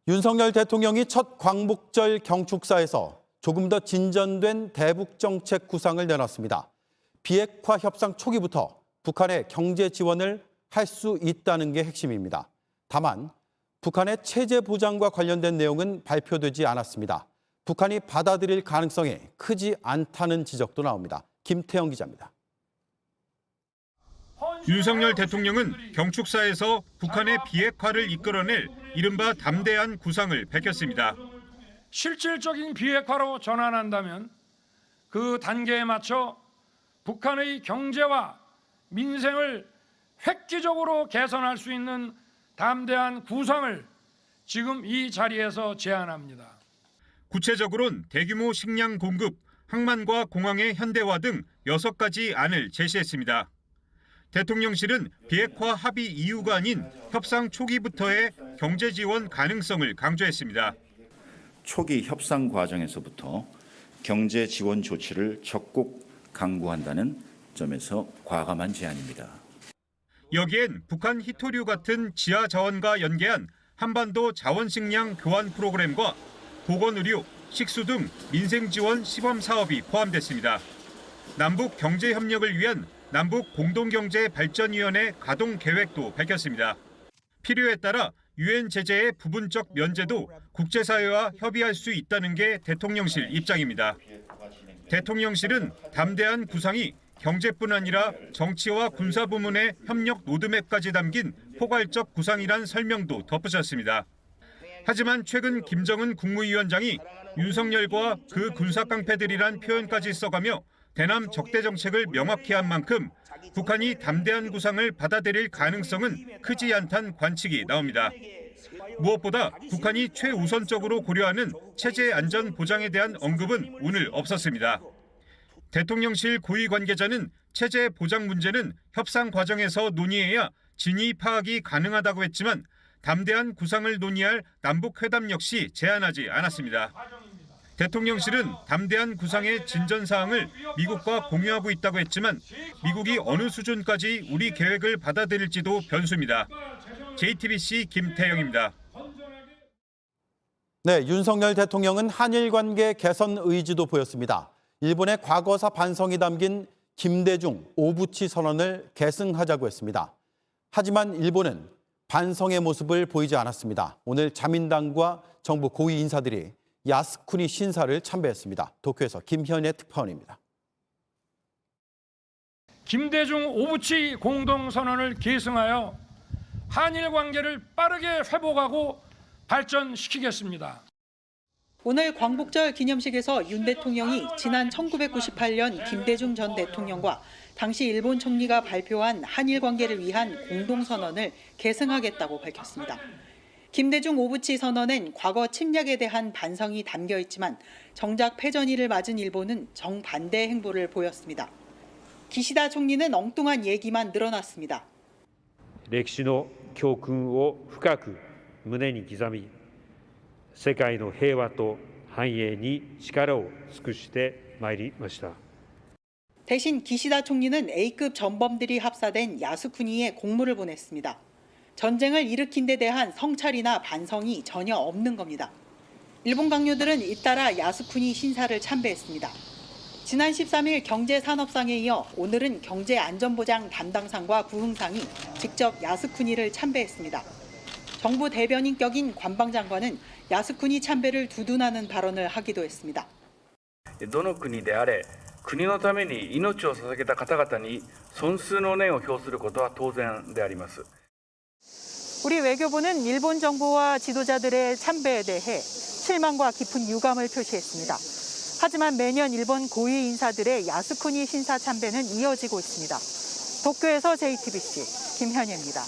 윤석열 대통령이 첫 광복절 경축사에서 조금 더 진전된 대북 정책 구상을 내놨습니다. 비핵화 협상 초기부터 북한의 경제 지원을 할 수 있다는 게 핵심입니다. 다만 북한의 체제 보장과 관련된 내용은 발표되지 않았습니다. 북한이 받아들일 가능성이 크지 않다는 지적도 나옵니다. 김태영 기자입니다. 윤석열 대통령은 경축사에서 북한의 비핵화를 이끌어낼 이른바 담대한 구상을 밝혔습니다. 실질적인 비핵화로 전환한다면 그 단계에 맞춰 북한의 경제와 민생을 획기적으로 개선할 수 있는 담대한 구상을 지금 이 자리에서 제안합니다. 구체적으로는 대규모 식량 공급, 항만과 공항의 현대화 등 6가지 안을 제시했습니다. 대통령실은 비핵화 합의 이유가 아닌 협상 초기부터의 경제 지원 가능성을 강조했습니다. 초기 협상 과정에서부터 경제 지원 조치를 적극 강구한다는 점에서 과감한 제안입니다. 여기엔 북한 히토류 같은 지하 자원과 연계한 한반도 자원식량 교환 프로그램과 보건의료, 식수 등 민생 지원 시범 사업이 포함됐습니다. 남북 경제 협력을 위한 남북 공동경제발전위원회 가동 계획도 밝혔습니다. 필요에 따라 유엔 제재의 부분적 면제도 국제사회와 협의할 수 있다는 게 대통령실 입장입니다. 대통령실은 담대한 구상이 경제뿐 아니라 정치와 군사 부문의 협력 로드맵까지 담긴 포괄적 구상이란 설명도 덧붙였습니다. 하지만 최근 김정은 국무위원장이 윤석열과 그 군사 깡패들이란 표현까지 써가며 대남 적대 정책을 명확히 한 만큼 북한이 담대한 구상을 받아들일 가능성은 크지 않다는 관측이 나옵니다. 무엇보다 북한이 최우선적으로 고려하는 체제 안전 보장에 대한 언급은 오늘 없었습니다. 대통령실 고위 관계자는 체제 보장 문제는 협상 과정에서 논의해야 진위 파악이 가능하다고 했지만 담대한 구상을 논의할 남북회담 역시 제안하지 않았습니다. 대통령실은 담대한 구상의 진전 사항을 미국과 공유하고 있다고 했지만 미국이 어느 수준까지 우리 계획을 받아들일지도 변수입니다. JTBC 김태영입니다. 네, 윤석열 대통령은 한일 관계 개선 의지도 보였습니다. 일본의 과거사 반성이 담긴 김대중 오부치 선언을 계승하자고 했습니다. 하지만 일본은 반성의 모습을 보이지 않았습니다. 오늘 자민당과 정부 고위 인사들이 야스쿠니 신사를 참배했습니다. 도쿄에서 김현애 특파원입니다. 김대중 오부치 공동선언을 계승하여 한일 관계를 빠르게 회복하고 발전시키겠습니다. 오늘 광복절 기념식에서 윤 대통령이 지난 1998년 김대중 전 대통령과 당시 일본 총리가 발표한 한일 관계를 위한 공동선언을 계승하겠다고 밝혔습니다. 김대중 오부치 선언엔 과거 침략에 대한 반성이 담겨 있지만 정작 패전이를 맞은 일본은 정반대의 행보를 보였습니다. 기시다 총리는 엉뚱한 얘기만 늘어났습니다. 歴史の教訓を深く胸に刻み世界の平和と繁栄に力を尽くしてまいりました。 대신 기시다 총리는 A급 전범들이 합사된 야스쿠니에 공문을 보냈습니다. 전쟁을 일으킨 데 대한 성찰이나 반성이 전혀 없는 겁니다. 일본 강요들은 잇따라 야스쿠니 신사를 참배했습니다. 지난 13일 경제산업상에 이어 오늘은 경제안전보장 담당상과 부흥상이 직접 야스쿠니를 참배했습니다. 정부 대변인격인 관방장관은 야스쿠니 참배를 두둔하는 발언을 하기도 했습니다. どの国であれ国のために命を捧げた方々に尊崇の念を表することは当然であります。 우리 외교부는 일본 정부와 지도자들의 참배에 대해 실망과 깊은 유감을 표시했습니다. 하지만 매년 일본 고위 인사들의 야스쿠니 신사 참배는 이어지고 있습니다. 도쿄에서 JTBC 김현희입니다.